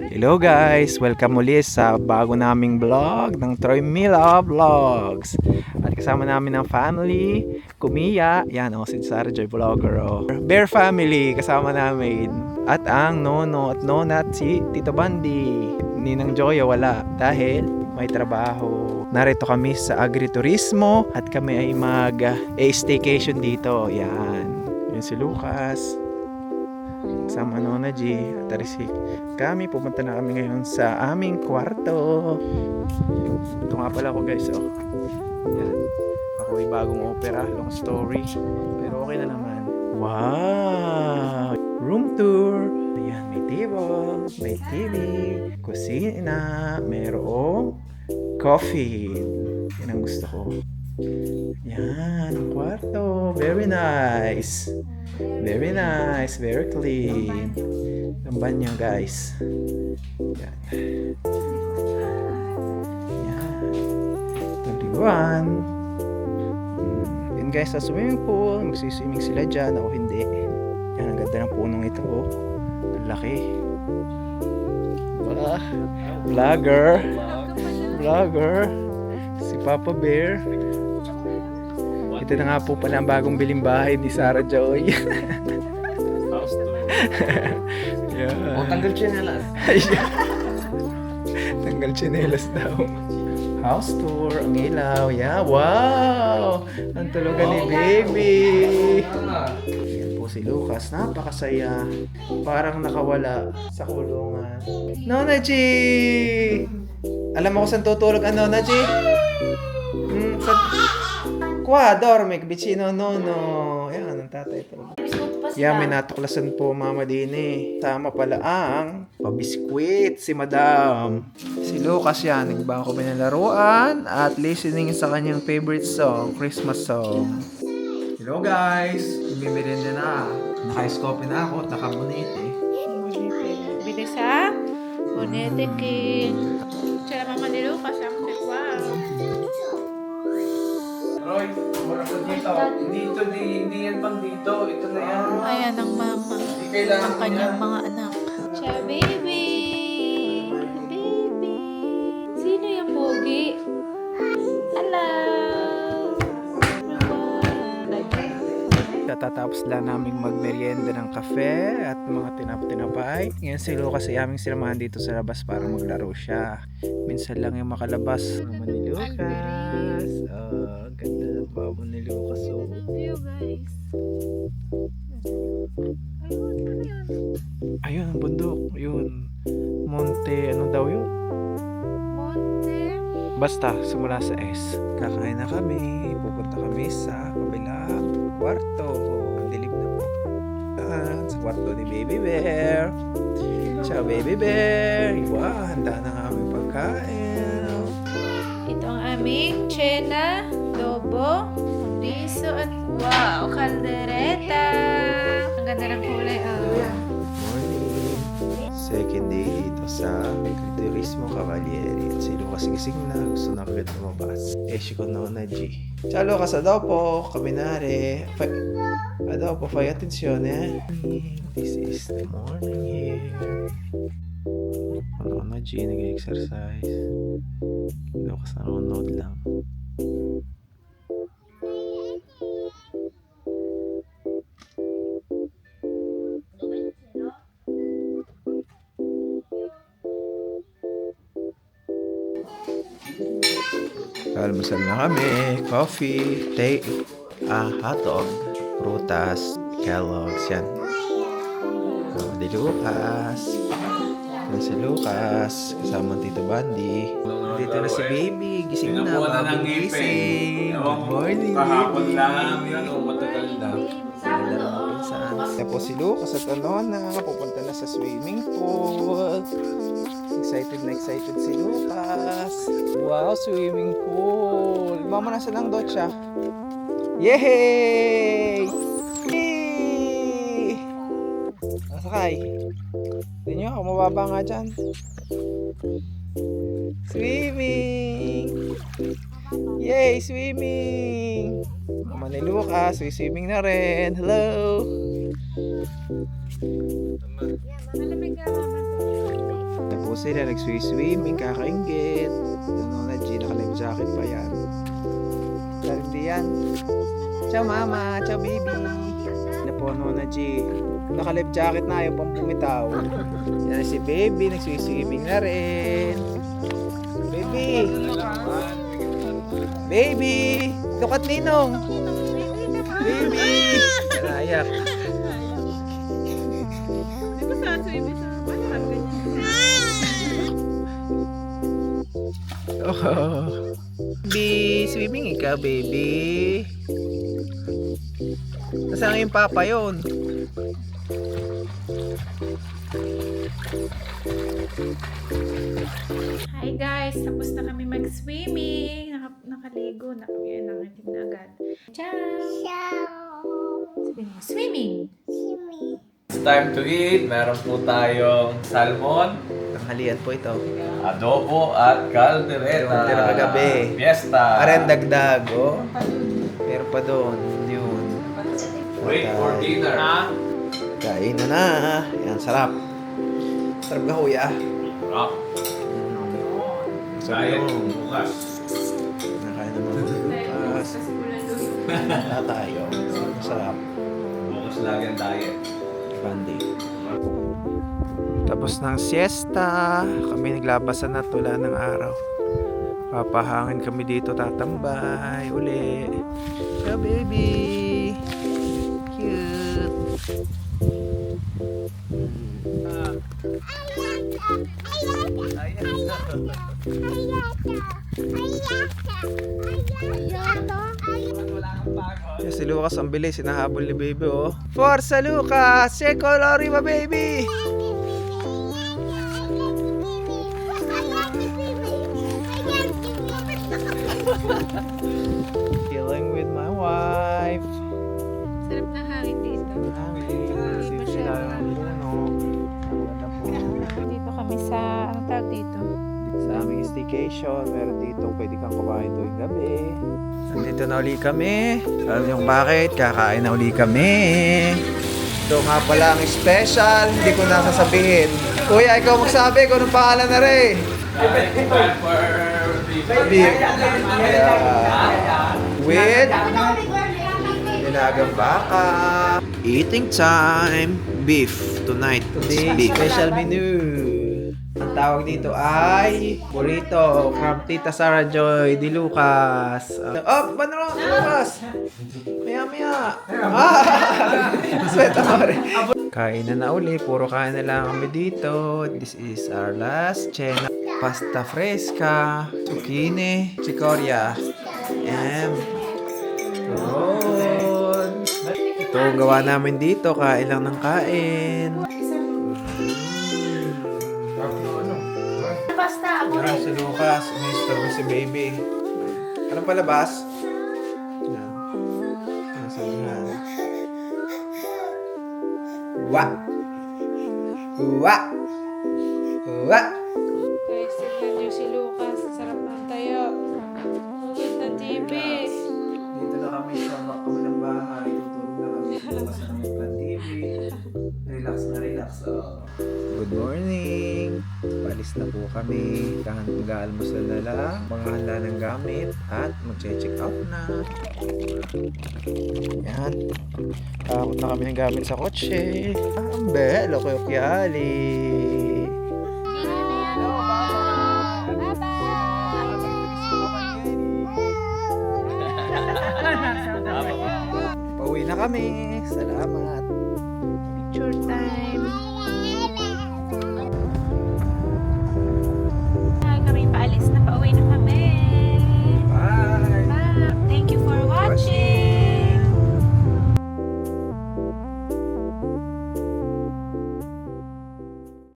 Hello guys! Welcome muli sa bago naming vlog ng Troy Mila Vlogs. At kasama namin ang family, Kumiya, yan si Sarah Joy Vlogger. Bear family kasama namin. At ang nono at nona at si Tito Bandi. Ninang Joya wala dahil may trabaho. Narito kami sa agriturismo at kami ay mag-staycation dito. Yan. Yun si Lucas. Kasama Nona G at Arisik. Kami pupunta na kami ngayon sa aming kwarto. Ito nga pala ako guys. Yan. Ako ay bagong opera, long story. Pero okay na naman. Wow! Room tour. Ayan, may table, may TV, kusina, mayroong coffee. Yan ang gusto ko. Yan, ang kwarto. Very nice. Very nice, very clean. Ang banyo guys. Yan. Yan. Taliwan. Yan guys, sa swimming pool. Magsiswimming sila dyan. Ako hindi. Yan, ang ganda ng punong ito. Ang laki. Diba? Vlogger. Vlogger. Si Papa Bear. Ito na nga po pala ang bagong biling bahay ni Sarah Joy. House tour. Yeah. O, tanggal tsinelas. Tanggal tsinelas daw. House tour, ang ilaw. Yeah, wow! Ang tulugan ni baby. Yan po si Lucas. Napakasaya. Parang nakawala sa kulungan. Nona G! Alam mo kung saan tutulog ang Nona G? Qua, dorme, vicino nono. Ayan, ang tatay po. Yan, may natuklasan po mama din eh. Tama pala ang pabiskwit si madam. Si Lucas yan, nagbago kami ng laruan at listening sa kanyang favorite song, Christmas song. Hello guys! Bumibili na. Naka-scope na ako at naka-bonete. Bilis ha? Bonete king. Tsara mama ni Lucas ang wow. Roy, wala ko dito. Hindi yan pang dito. Ito na yan. Ayan ang mama. Hindi kailangan Ang kanyang yan. mga anak. Cha baby! Baby! Sino yung pogi? Hello! Tatapos lang naming magmerienda ng kafe at mga tinapay. Ngayon si Lucas ay aming sinamahan dito sa labas para maglaro siya. Minsan lang yung makalabas. Naman ni Lucas. Ganda ng babo ni Lucas. Hello guys. Ayun, ang bundok. Yun. Monte, ano daw yun? Monte. Basta, simula sa S. Kakain na kami. Pupunta kami sa kabilang kwarto. Dilim na po. Sa kwarto ni Baby Bear. Ciao Baby Bear. Wow, handa na nga aming pagkain. Ito ang aming tsena, lobo, riso at wow, kaldereta. Ang ganda ng kulay. Morning. Second day dito sa Turismo Cavalieri. At si Lucas gising na. Gusto na agad lumabas. Eshi ko Nona G. Ciao Lucas, adopo. Caminare. Adopo, fai attenzione. This is the morning here. Nona G nag-exercise. Lucas nanonood lang. Almusal na kami, coffee, hotdog, prutas, Kellogg's, yan. Di Lucas. Yan si Lucas, kasama ang Tito Bandi. Dito na si baby, gising na, bagong gising. Good morning, Kahapon baby. lang yun o matagal na. Tapos si Lucas at Nona, pupunta na sa swimming pool. Excited na excited si Lucas. Wow, swimming pool. Mama, nasa lang dotcha. Yay! Yay! Nasakay. Tingnan nyo, ako mababa nga dyan. Swimming! Yay, swimming! Mama ni Lucas, swimming na rin. Hello! Malamig ka naman po. Tapos sila nagswi-swimming, kakaingit. Ano na, G, naka-life jacket pa yan. Hindi yan. Ciao mama, ciao baby. Napuno na, G. Naka-life jacket na, yung pang bumitaw. Yan si baby, nagswi-swimming na rin. Baby! Baby! Look at Ninong! Baby! Naiyak. Oh. Baby, swimming ikaw, baby. Nasaan yung papa yun? Hi guys, tapos na kami mag-swimming. Nakaligo na kami. Nangitig na agad. Ciao! Sabi mo, swimming! It's time to eat. Meron po tayong salmon, Tanghalian po ito. adobo at caldereta. Yung tira kagabi. Fiesta. Ayan, dagdag, oh. Meron pa doon. Yun. Wait for dinner. Kain na na. Yan, sarap. Sarap ka, kuya. Rock. Diet bukas. Nakain na mga bukas. Wala tayo. Sarap. Bukas lagi ang diet. Bandi. Tapos ng siesta, kami naglabasan na tula ng araw. Papahangin kami dito, tatambay uli. Ciao baby! Cute! Yes, si Lucas ang bilis, sinahabol ni baby, oh. Forza Lucas! Say colori mo, baby! Chilling with my wife. Sarap na hangin dito. Dito kami sa, anong tawag dito? Sa aming staycation, meron dito pwede kang kumain tuwing gabi. Nandito na uli kami. Alam niyo kung bakit? Kakain na uli kami. Ito nga pala ang special, hindi ko na sasabihin. Kuya, ikaw magsabi kung anong pangalan na rin. Beef. With nilagang baka. Eating time. Beef. Tonight. Beef. Special menu. Ang tawag dito ay burrito from Tita Sarah Joy Di Lucas. Oh, Banro, Di Lucas. Maya. Sweta mo rin. Kain na uli. Puro kain na lang kami dito. This is our last cena. Pasta fresca, zucchini, chicoria, and turon. Ito ang gawa namin dito. Kain lang ng kain. Basta ako Yan si Lucas, Mr. si baby. Anong palabas? Yan. Nasa lihan. Wa! Wa! Wa! Guys, tignan niyo si Lucas. Sarap ng tayo. Ulit na TV. Dito na kami sa kami ng bahay. Tutulog na kami. Bukas na kami ng TV. Relax na relax. Oh. Good morning! Palis na po kami. Mag-aalmusal na lang. Mga handa ng gamit. At mag-check out na. Yan. Takot na kami ng gamit sa kotse. Ang belo ko yung kyali. Pauwi na kami.